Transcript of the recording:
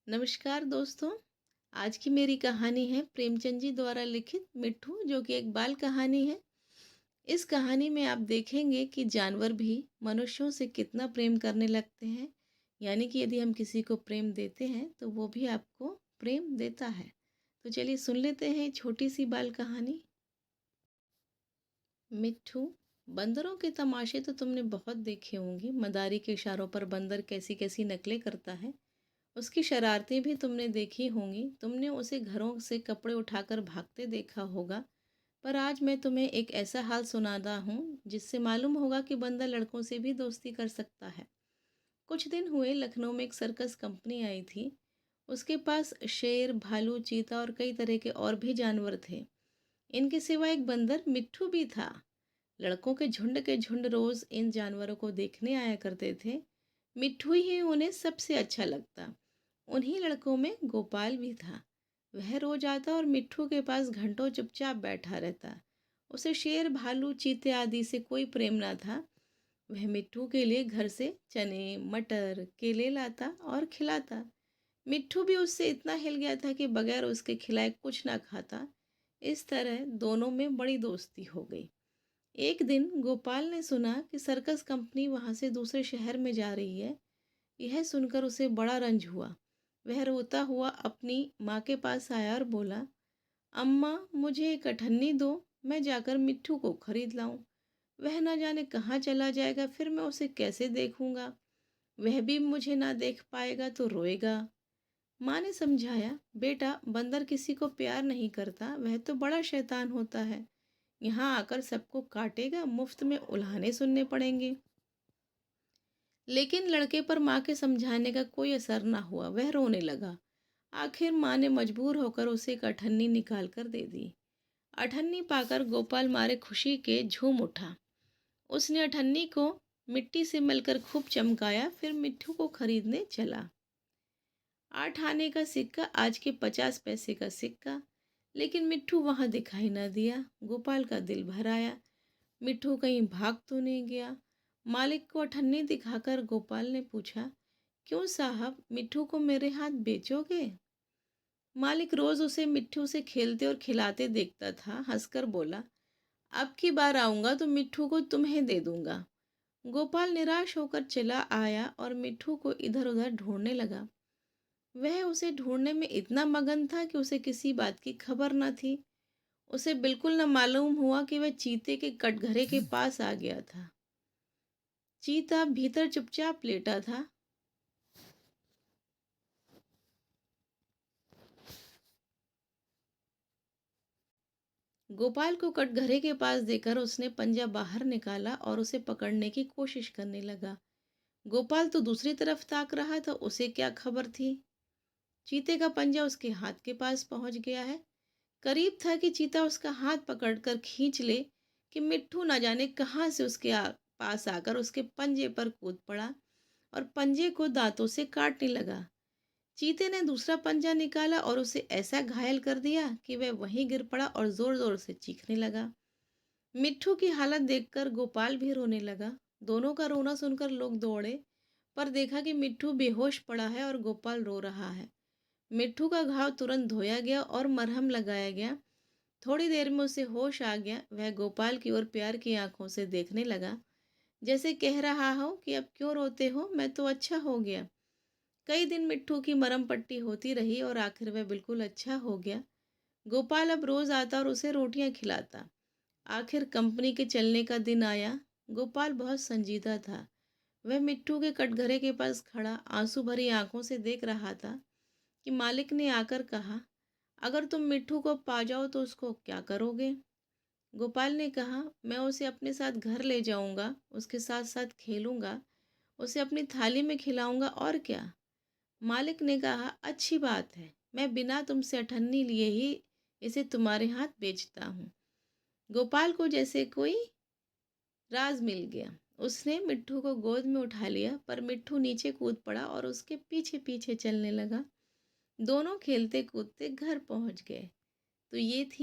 नमस्कार दोस्तों। आज की मेरी कहानी है प्रेमचंद जी द्वारा लिखित मिट्ठू, जो कि एक बाल कहानी है। इस कहानी में आप देखेंगे कि जानवर भी मनुष्यों से कितना प्रेम करने लगते हैं। यानी कि यदि हम किसी को प्रेम देते हैं तो वो भी आपको प्रेम देता है। तो चलिए सुन लेते हैं छोटी सी बाल कहानी। मिट्ठू। बंदरों के तमाशे तो तुमने बहुत देखे होंगे। मदारी के इशारों पर बंदर कैसी कैसी नकलें करता है। उसकी शरारतें भी तुमने देखी होंगी। तुमने उसे घरों से कपड़े उठाकर भागते देखा होगा। पर आज मैं तुम्हें एक ऐसा हाल सुनाता हूँ जिससे मालूम होगा कि बंदर लड़कों से भी दोस्ती कर सकता है। कुछ दिन हुए लखनऊ में एक सर्कस कंपनी आई थी। उसके पास शेर, भालू, चीता और कई तरह के और भी जानवर थे। इनके सिवा एक बंदर मिट्ठू भी था। लड़कों के झुंड रोज इन जानवरों को देखने आया करते थे। मिट्ठू ही उन्हें सबसे अच्छा लगता। उन्हीं लड़कों में गोपाल भी था। वह रोज आता और मिट्ठू के पास घंटों चुपचाप बैठा रहता। उसे शेर, भालू, चीते आदि से कोई प्रेम ना था। वह मिट्ठू के लिए घर से चने, मटर, केले लाता और खिलाता। मिट्ठू भी उससे इतना हिल गया था कि बगैर उसके खिलाए कुछ ना खाता। इस तरह दोनों में बड़ी दोस्ती हो गई। एक दिन गोपाल ने सुना कि सर्कस कंपनी वहां से दूसरे शहर में जा रही है। यह सुनकर उसे बड़ा रंज हुआ। वह रोता हुआ अपनी माँ के पास आया और बोला, अम्मा, मुझे एक अठन्नी दो। मैं जाकर मिट्ठू को खरीद लाऊं। वह ना जाने कहाँ चला जाएगा, फिर मैं उसे कैसे देखूंगा। वह भी मुझे ना देख पाएगा तो रोएगा। माँ ने समझाया, बेटा, बंदर किसी को प्यार नहीं करता, वह तो बड़ा शैतान होता है। यहाँ आकर सबको काटेगा, मुफ्त में उल्हाने सुनने पड़ेंगे। लेकिन लड़के पर माँ के समझाने का कोई असर ना हुआ। वह रोने लगा। आखिर माँ ने मजबूर होकर उसे एक अठन्नी निकाल कर दे दी। अठन्नी पाकर गोपाल मारे खुशी के झूम उठा। उसने अठन्नी को मिट्टी से मिलकर खूब चमकाया, फिर मिट्ठू को खरीदने चला। 8 आने का सिक्का, आज के 50 पैसे का सिक्का। लेकिन मिट्ठू वहां दिखाई न दिया। गोपाल का दिल भर आया। मिट्ठू कहीं भाग तो नहीं गया। मालिक को अठन्नी दिखाकर गोपाल ने पूछा, क्यों साहब, मिट्ठू को मेरे हाथ बेचोगे? मालिक रोज उसे मिट्ठू से खेलते और खिलाते देखता था। हंसकर बोला, अब की बार आऊंगा तो मिट्ठू को तुम्हें दे दूंगा। गोपाल निराश होकर चला आया और मिट्ठू को इधर उधर ढूंढने लगा। वह उसे ढूंढने में इतना मगन था कि उसे किसी बात की खबर न थी। उसे बिल्कुल न मालूम हुआ कि वह चीते के कटघरे के पास आ गया था। चीता भीतर चुपचाप लेटा था। गोपाल को कटघरे के पास देखकर उसने पंजा बाहर निकाला और उसे पकड़ने की कोशिश करने लगा। गोपाल तो दूसरी तरफ ताक रहा था, उसे क्या खबर थी। चीते का पंजा उसके हाथ के पास पहुंच गया है। करीब था कि चीता उसका हाथ पकड़कर खींच ले कि मिट्ठू न जाने कहाँ से उसके पास आकर उसके पंजे पर कूद पड़ा और पंजे को दांतों से काटने लगा। चीते ने दूसरा पंजा निकाला और उसे ऐसा घायल कर दिया कि वह वहीं गिर पड़ा और जोर जोर से चीखने लगा। मिट्ठू की हालत देखकर गोपाल भी रोने लगा। दोनों का रोना सुनकर लोग दौड़े, पर देखा कि मिट्ठू बेहोश पड़ा है और गोपाल रो रहा है। मिट्ठू का घाव तुरंत धोया गया और मरहम लगाया गया। थोड़ी देर में उसे होश आ गया। वह गोपाल की ओर प्यार की आंखों से देखने लगा, जैसे कह रहा हो कि अब क्यों रोते हो, मैं तो अच्छा हो गया। कई दिन मिट्ठू की मरहम पट्टी होती रही और आखिर वह बिल्कुल अच्छा हो गया। गोपाल अब रोज आता और उसे रोटियां खिलाता। आखिर कंपनी के चलने का दिन आया। गोपाल बहुत संजीदा था। वह मिट्ठू के कटघरे के पास खड़ा आंसू भरी आंखों से देख रहा था कि मालिक ने आकर कहा, अगर तुम मिट्ठू को पा जाओ तो उसको क्या करोगे? गोपाल ने कहा, मैं उसे अपने साथ घर ले जाऊंगा, उसके साथ साथ खेलूंगा, उसे अपनी थाली में खिलाऊंगा और क्या। मालिक ने कहा, अच्छी बात है, मैं बिना तुमसे अठन्नी लिए ही इसे तुम्हारे हाथ बेचता हूँ। गोपाल को जैसे कोई राज मिल गया। उसने मिट्ठू को गोद में उठा लिया, पर मिट्ठू नीचे कूद पड़ा और उसके पीछे पीछे चलने लगा। दोनों खेलते कूदते घर पहुंच गए। तो ये थी